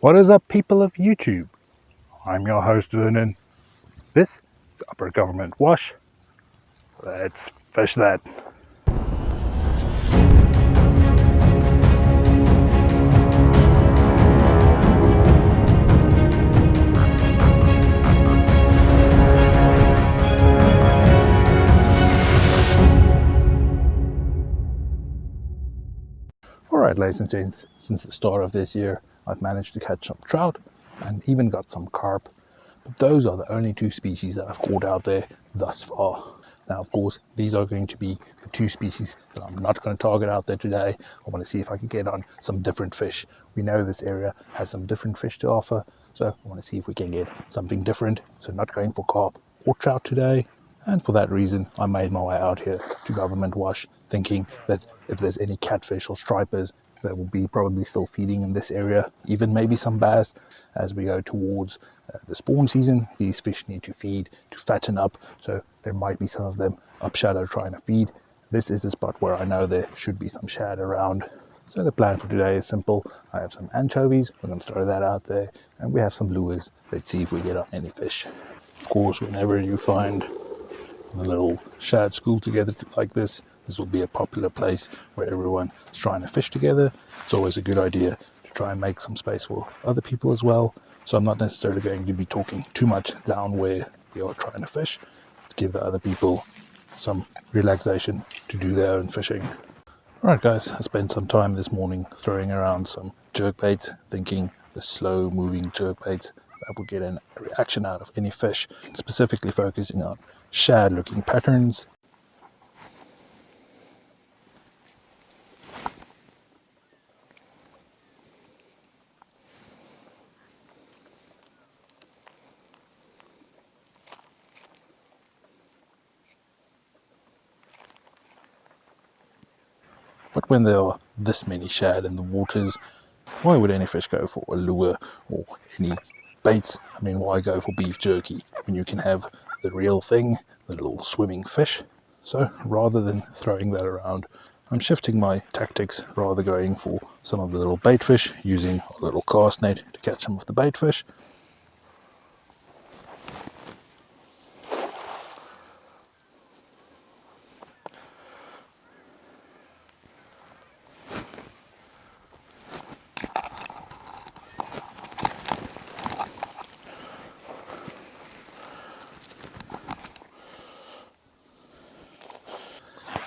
What is up, people of YouTube? I'm your host, Vernon. This is Upper Government Wash. Let's fish that. Alright, ladies and gents, since the start of this year, I've managed to catch some trout and even got some carp. But those are the only two species that I've caught out there thus far. Now, of course, these are going to be the two species that I'm not going to target out there today. I want to see if I can get on some different fish. We know this area has some different fish to offer, so I want to see if we can get something different. So not going for carp or trout today. And for that reason, I made my way out here to Government Wash, thinking that if there's any catfish or stripers that will be probably still feeding in this area, even maybe some bass, as we go towards the spawn season. These fish need to feed to fatten up, so there might be some of them up shadow trying to feed. This is the spot where I know there should be some shad around. So the plan for today is simple. I have some anchovies, we're going to throw that out there, and we have some lures. Let's see if we get on any fish. Of course, whenever you find a little shad school together like this will be a popular place where everyone is trying to fish together. It's always a good idea to try and make some space for other people as well. So I'm not necessarily going to be talking too much down where we are trying to fish, to give the other people some relaxation to do their own fishing. Alright guys, I spent some time this morning throwing around some jerkbaits, thinking the slow moving jerkbaits that will get a reaction out of any fish, specifically focusing on shad looking patterns. But when there are this many shad in the waters, why would any fish go for a lure or any baits? I mean, why go for beef jerky when you can have the real thing, the little swimming fish? So rather than throwing that around, I'm shifting my tactics, rather going for some of the little bait fish, using a little cast net to catch some of the bait fish.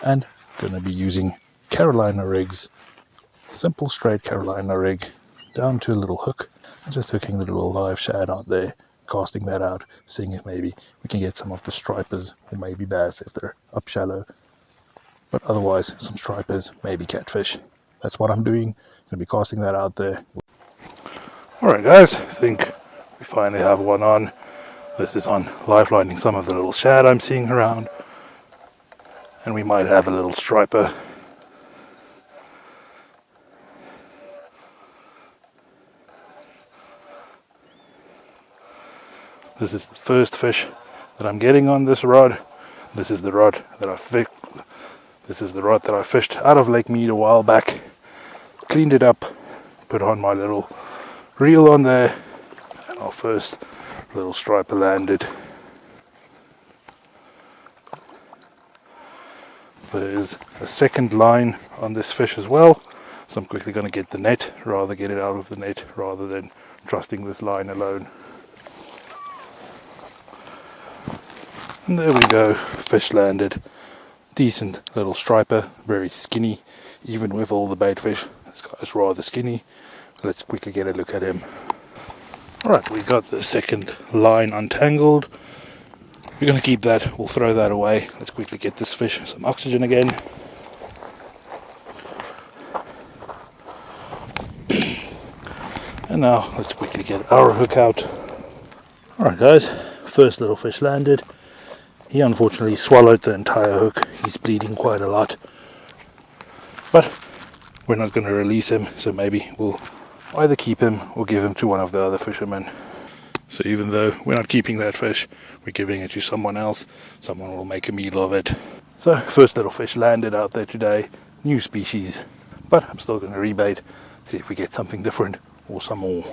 And going to be using Carolina rigs, simple straight Carolina rig, down to a little hook, and just hooking the little live shad out there, casting that out, seeing if maybe we can get some of the stripers or maybe bass if they're up shallow. But otherwise, some stripers, maybe catfish. That's what I'm doing. Going to be casting that out there. Alright guys, I think we finally have one on. This is on lifelining some of the little shad I'm seeing around. And we might have a little striper. This is the first fish that I'm getting on this rod. This is the rod that I fished out of Lake Mead a while back. Cleaned it up, put on my little reel on there, and our first little striper landed. There's a second line on this fish as well, so I'm quickly going to get the net, get it out of the net rather than trusting this line alone. And there we go, fish landed. Decent little striper, very skinny, even with all the bait fish. This guy's rather skinny. Let's quickly get a look at him. Alright, we got the second line untangled. We're going to keep that, we'll throw that away. Let's quickly get this fish some oxygen again. And now let's quickly get our hook out. Alright guys, first little fish landed. He unfortunately swallowed the entire hook. He's bleeding quite a lot. But we're not going to release him, so maybe we'll either keep him or give him to one of the other fishermen. So even though we're not keeping that fish, we're giving it to someone else. Someone will make a meal of it. So first little fish landed out there today. New species. But I'm still going to rebait, see if we get something different or some more.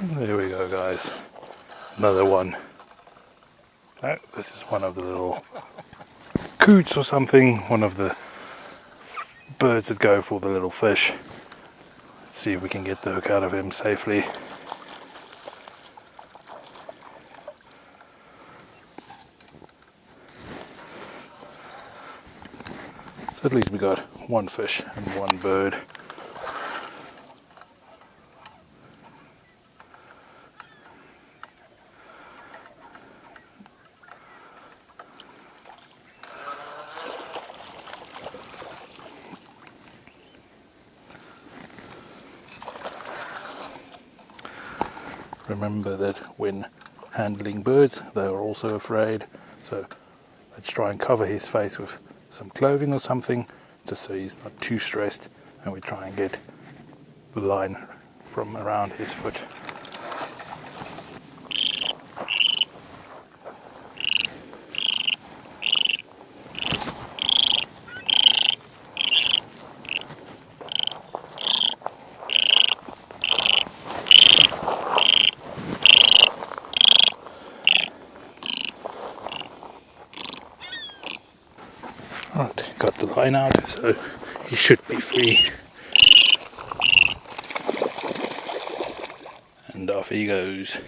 There we go, guys. Another one. No, this is one of the little coots or something. One of the birds that go for the little fish. Let's see if we can get the hook out of him safely. So at least we got one fish and one bird. Remember that when handling birds, they are also afraid. So let's try and cover his face with some clothing or something, just so he's not too stressed, and we try and get the line from around his foot. Right, got the line out, so he should be free. And off he goes.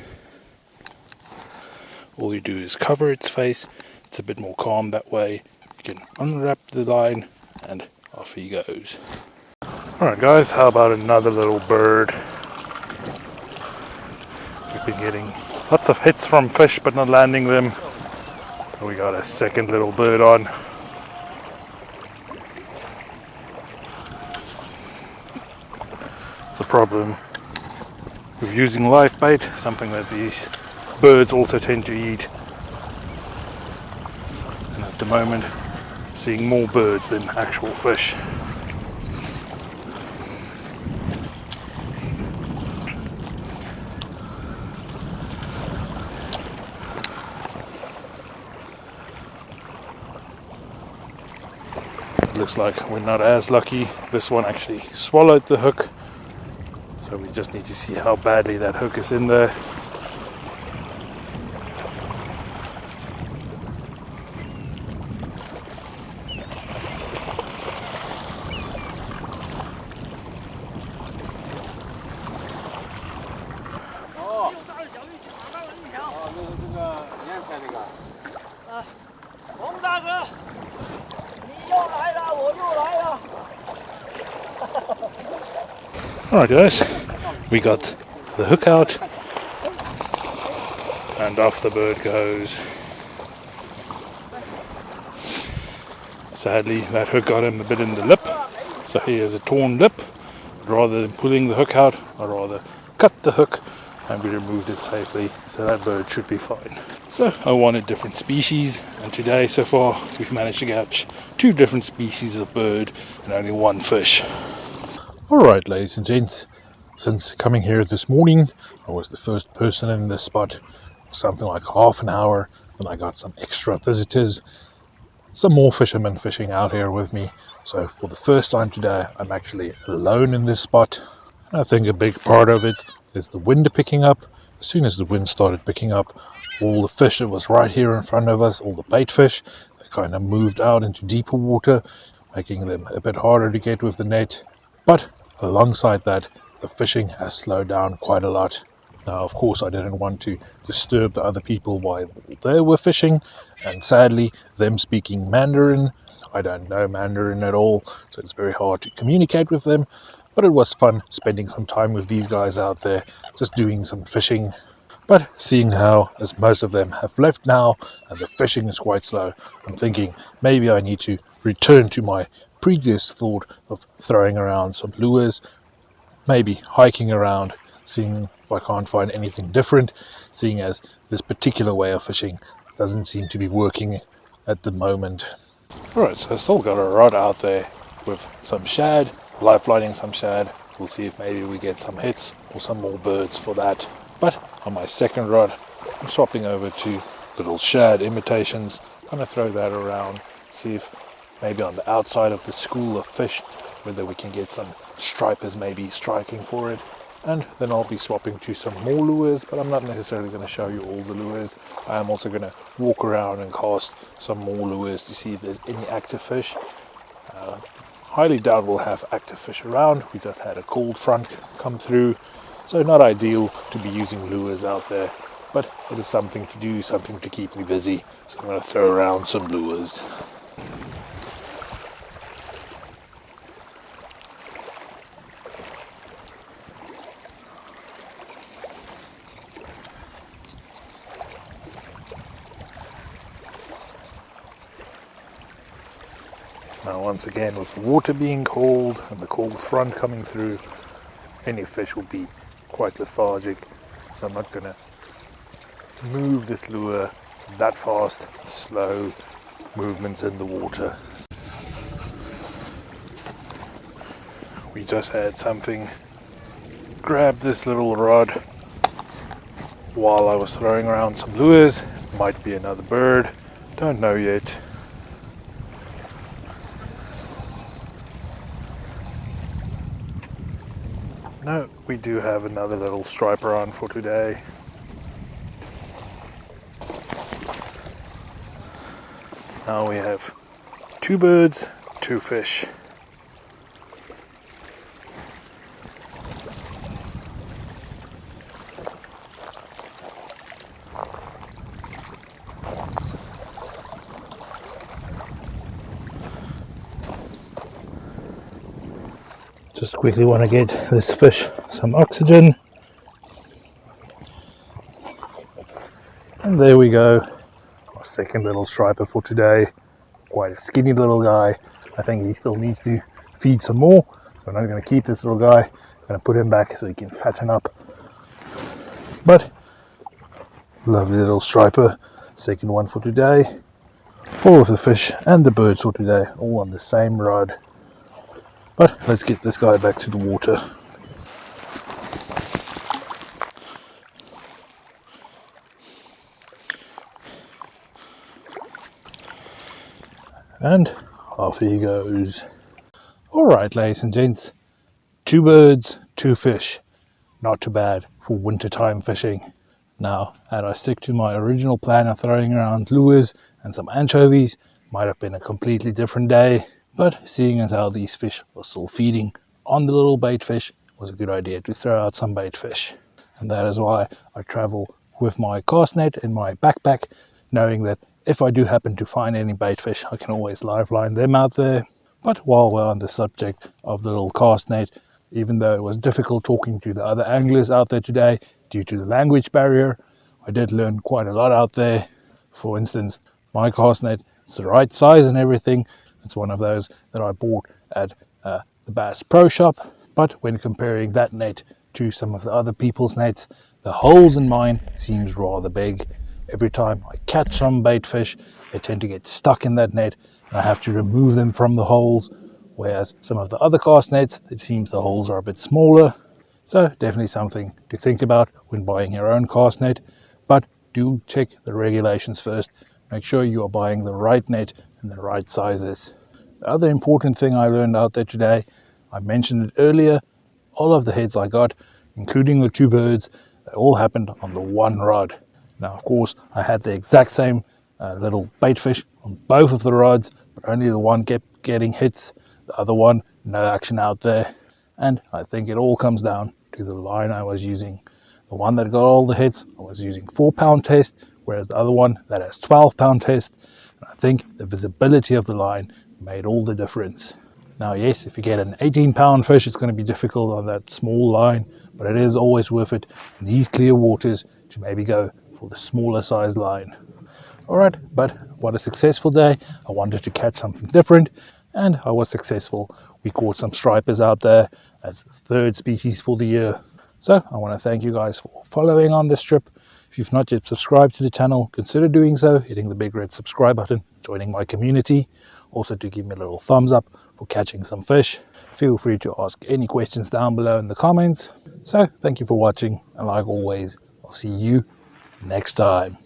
All you do is cover its face. It's a bit more calm that way. You can unwrap the line and off he goes. Alright guys, how about another little bird? We've been getting lots of hits from fish but not landing them. We got a second little bird on. It's a problem with using live bait, something that these birds also tend to eat. And at the moment, seeing more birds than actual fish. It looks like we're not as lucky. This one actually swallowed the hook. So we just need to see how badly that hook is in there. Alright guys, we got the hook out and off the bird goes. Sadly that hook got him a bit in the lip, so he has a torn lip. Rather than pulling the hook out, I'd rather cut the hook, and we removed it safely, so that bird should be fine. So I wanted different species, and today so far we've managed to catch 2 different species of bird and only 1 fish. Alright ladies and gents, since coming here this morning, I was the first person in this spot, something like half an hour, and I got some extra visitors, some more fishermen fishing out here with me. So for the first time today, I'm actually alone in this spot. And I think a big part of it is the wind picking up. As soon as the wind started picking up, all the fish that was right here in front of us, all the bait fish, they kind of moved out into deeper water, making them a bit harder to get with the net. But alongside that, the fishing has slowed down quite a lot. Now, of course, I didn't want to disturb the other people while they were fishing, and sadly, them speaking Mandarin, I don't know Mandarin at all, so it's very hard to communicate with them, but it was fun spending some time with these guys out there, just doing some fishing. But seeing how, as most of them have left now, and the fishing is quite slow, I'm thinking maybe I need to return to my previous thought of throwing around some lures, maybe hiking around, seeing if I can't find anything different, seeing as this particular way of fishing doesn't seem to be working at the moment. Alright, so I still got a rod out there with some shad, life-lining some shad. We'll see if maybe we get some hits or some more birds for that. But on my second rod, I'm swapping over to little shad imitations. I'm going to throw that around, see if maybe on the outside of the school of fish, whether we can get some stripers maybe striking for it. And then I'll be swapping to some more lures, but I'm not necessarily going to show you all the lures. I am also going to walk around and cast some more lures to see if there's any active fish. Highly doubt we'll have active fish around. We just had a cold front come through, so not ideal to be using lures out there, but it is something to do, something to keep me busy, so I'm going to throw around some lures. Now once again, with the water being cold and the cold front coming through, any fish will be quite lethargic, so I'm not going to move this lure that fast. Slow movements in the water. We just had something grab this little rod while I was throwing around some lures. Might be another bird, don't know yet. No, we do have another little striper on for today. Now we have 2 birds, 2 fish. Just quickly want to get this fish some oxygen. And there we go. Our second little striper for today. Quite a skinny little guy. I think he still needs to feed some more. So I'm not going to keep this little guy. I'm going to put him back so he can fatten up. But lovely little striper. Second one for today. All of the fish and the birds for today, all on the same rod. But let's get this guy back to the water. And off he goes. Alright, ladies and gents, 2 birds, 2 fish. Not too bad for wintertime fishing. Now, had I stick to my original plan of throwing around lures and some anchovies, might have been a completely different day. But seeing as how these fish were still feeding on the little bait fish, it was a good idea to throw out some bait fish. And that is why I travel with my cast net in my backpack, knowing that if I do happen to find any bait fish, I can always live line them out there. But while we're on the subject of the little cast net, even though it was difficult talking to the other anglers out there today due to the language barrier, I did learn quite a lot out there. For instance, my cast net is the right size and everything. It's one of those that I bought at the Bass Pro Shop. But when comparing that net to some of the other people's nets, the holes in mine seems rather big. Every time I catch some bait fish, they tend to get stuck in that net and I have to remove them from the holes. Whereas some of the other cast nets, it seems the holes are a bit smaller. So definitely something to think about when buying your own cast net. But do check the regulations first. Make sure you are buying the right net and the right sizes. The other important thing I learned out there today, I mentioned it earlier, all of the heads I got, including the 2 birds, they all happened on the 1 rod. Now of course I had the exact same little bait fish on both of the rods, but only the one kept getting hits, the other one no action out there. And I think it all comes down to the line I was using. The one that got all the hits, I was using 4-pound test, whereas the other one that has 12-pound test. And I think the visibility of the line made all the difference. Now yes, if you get an 18-pound fish, it's going to be difficult on that small line, but it is always worth it in these clear waters to maybe go for the smaller size line. Alright, but what a successful day. I wanted to catch something different and I was successful. We caught some stripers out there. That's the 3rd species for the year. So I want to thank you guys for following on this trip. If you've not yet subscribed to the channel, consider doing so, hitting the big red subscribe button, joining my community. Also to give me a little thumbs up for catching some fish. Feel free to ask any questions down below in the comments. So thank you for watching, and like always, I'll see you next time.